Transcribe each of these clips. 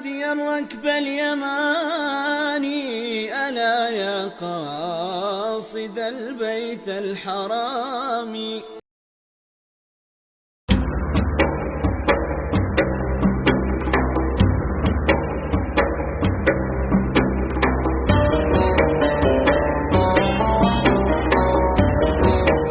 هادي الركب اليماني ألا يا قاصد البيت الحرام.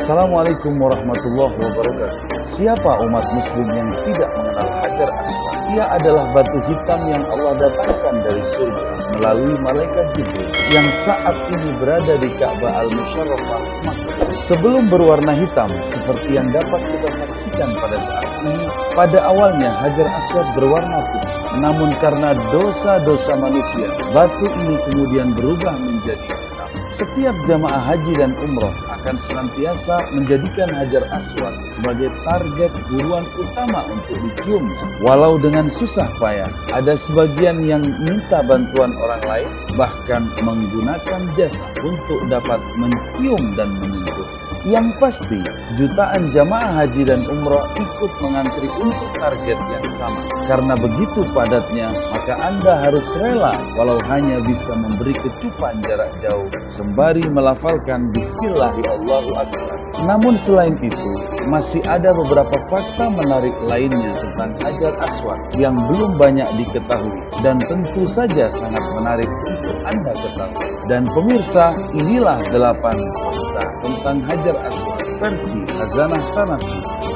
Assalamualaikum warahmatullahi wabarakatuh. Siapa umat muslim yang tidak mengenal Hajar Aswad? Ia adalah batu hitam yang Allah datangkan dari surga melalui malaikat Jibril yang saat ini berada di Ka'bah Al-Musyarrafah Makkah. Sebelum berwarna hitam seperti yang dapat kita saksikan pada saat ini, pada awalnya Hajar Aswad berwarna putih. Namun karena dosa-dosa manusia, batu ini kemudian berubah menjadi hitam. Setiap jamaah haji dan umroh akan senantiasa menjadikan Hajar Aswad sebagai target buruan utama untuk diciumnya. Walau dengan susah payah, ada sebagian yang minta bantuan orang lain, bahkan menggunakan jasa untuk dapat mencium dan menyentuh. Yang pasti, jutaan jamaah haji dan umroh ikut mengantri untuk target yang sama. Karena begitu padatnya, maka Anda harus rela walau hanya bisa memberi kecupan jarak jauh sembari melafalkan Bismillahirrahmanirrahim. Namun selain itu, masih ada beberapa fakta menarik lainnya tentang Hajar Aswad yang belum banyak diketahui dan tentu saja sangat menarik untuk Anda ketahui. Dan pemirsa, inilah 8 fakta tentang Hajar Aswad versi Khazanah Tanah Suci.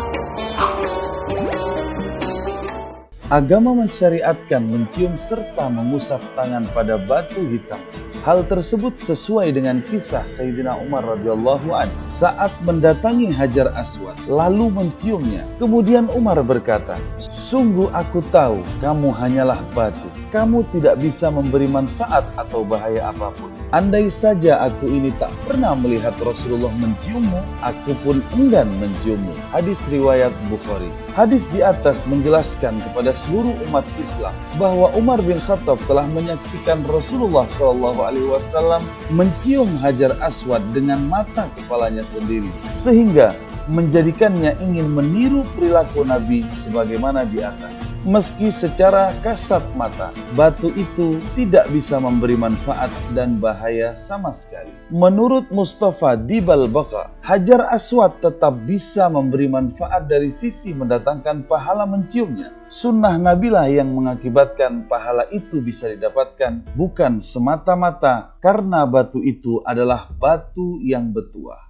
Agama mensyariatkan mencium serta mengusap tangan pada batu hitam. Hal tersebut sesuai dengan kisah Sayyidina Umar radhiyallahu anhu saat mendatangi Hajar Aswad lalu menciumnya. Kemudian Umar berkata, "Sungguh aku tahu kamu hanyalah batu. Kamu tidak bisa memberi manfaat atau bahaya apapun. Andai saja aku ini tak pernah melihat Rasulullah menciummu, aku pun enggan menciummu." Hadis riwayat Bukhari. Hadis di atas menjelaskan kepada seluruh umat Islam bahwa Umar bin Khattab telah menyaksikan Rasulullah SAW mencium Hajar Aswad dengan mata kepalanya sendiri, sehingga menjadikannya ingin meniru perilaku Nabi sebagaimana di atas. Meski secara kasat mata, batu itu tidak bisa memberi manfaat dan bahaya sama sekali. Menurut Mustafa Dibal Baka, Hajar Aswad tetap bisa memberi manfaat dari sisi mendatangkan pahala menciumnya. Sunnah Nabilah yang mengakibatkan pahala itu bisa didapatkan, bukan semata-mata karena batu itu adalah batu yang bertuah.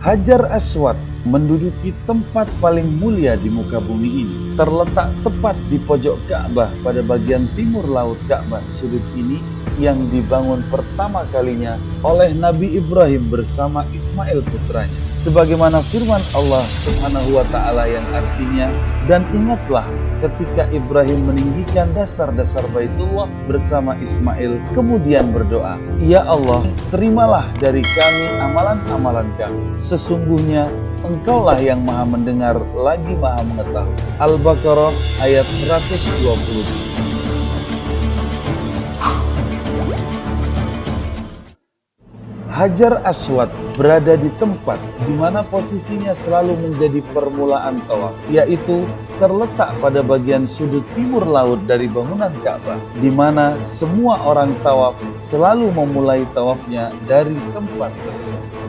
Hajar Aswad menduduki tempat paling mulia di muka bumi ini. Terletak tepat di pojok Ka'bah pada bagian timur laut Ka'bah. Sudut ini yang dibangun pertama kalinya oleh Nabi Ibrahim bersama Ismail putranya. Sebagaimana firman Allah Subhanahu wa Ta'ala yang artinya, "Dan ingatlah ketika Ibrahim meninggikan dasar-dasar Baitullah bersama Ismail, kemudian berdoa, 'Ya Allah, terimalah dari kami amalan-amalan kami. Sesungguhnya Engkaulah yang maha mendengar lagi maha mengetahui.'" Al-Baqarah ayat 120. Hajar Aswad berada di tempat di mana posisinya selalu menjadi permulaan tawaf, yaitu terletak pada bagian sudut timur laut dari bangunan Ka'bah, di mana semua orang tawaf selalu memulai tawafnya dari tempat tersebut.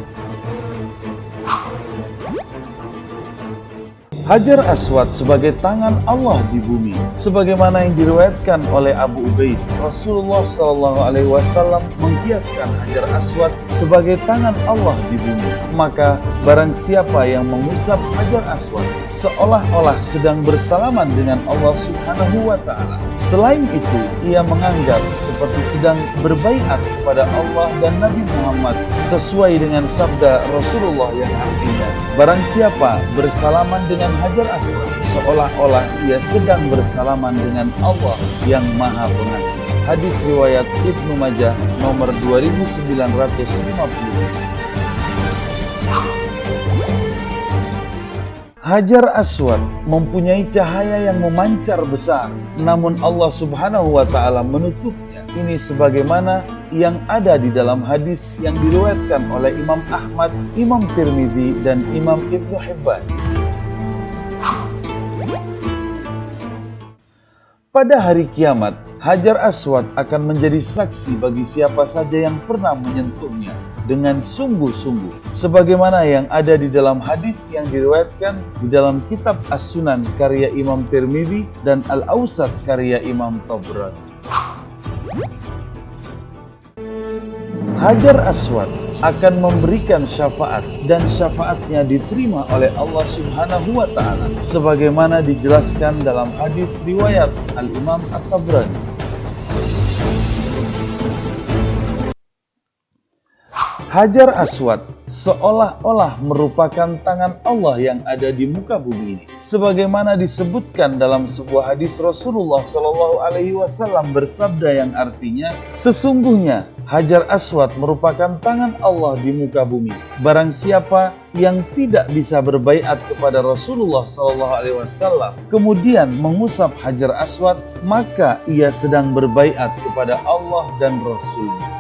Hajar Aswad sebagai tangan Allah di bumi, sebagaimana yang diriwayatkan oleh Abu Ubaid. Rasulullah SAW mengkiaskan Hajar Aswad sebagai tangan Allah di bumi. Maka barang siapa yang mengusap Hajar Aswad seolah-olah sedang bersalaman dengan Allah Subhanahu wa Ta'ala. Selain itu, ia menganggap seperti sedang berbaiat kepada Allah dan Nabi Muhammad sesuai dengan sabda Rasulullah yang artinya, barang siapa bersalaman dengan Hajar Aswad seolah-olah ia sedang bersalaman dengan Allah yang Maha Pengasih. Hadis riwayat Ibnu Majah nomor 2950. Hajar Aswad mempunyai cahaya yang memancar besar, namun Allah Subhanahu wa Ta'ala menutupnya. Ini sebagaimana yang ada di dalam hadis yang diriwayatkan oleh Imam Ahmad, Imam Tirmidzi, dan Imam Ibnu Hibban. Pada hari kiamat, Hajar Aswad akan menjadi saksi bagi siapa saja yang pernah menyentuhnya dengan sungguh-sungguh, sebagaimana yang ada di dalam hadis yang diriwayatkan di dalam kitab As-Sunan karya Imam Tirmidzi dan Al-Awsat karya Imam Tabrani. Hajar Aswad akan memberikan syafaat dan syafaatnya diterima oleh Allah Subhanahu wa taala sebagaimana dijelaskan dalam hadis riwayat Al-Imam At-Tabrani. Hajar Aswad seolah-olah merupakan tangan Allah yang ada di muka bumi ini, sebagaimana disebutkan dalam sebuah hadis Rasulullah Shallallahu Alaihi Wasallam bersabda yang artinya, sesungguhnya Hajar Aswad merupakan tangan Allah di muka bumi. Barang siapa yang tidak bisa berbaiat kepada Rasulullah Shallallahu Alaihi Wasallam kemudian mengusap Hajar Aswad, maka ia sedang berbaiat kepada Allah dan Rasul-Nya.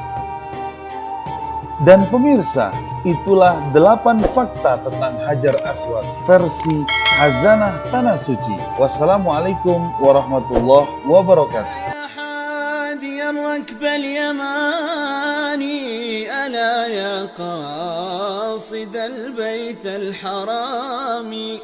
Dan pemirsa, itulah 8 fakta tentang Hajar Aswad versi Khazanah Tanah Suci. Wassalamualaikum warahmatullahi wabarakatuh. الركب اليماني ألا يا قاصد البيت الحرام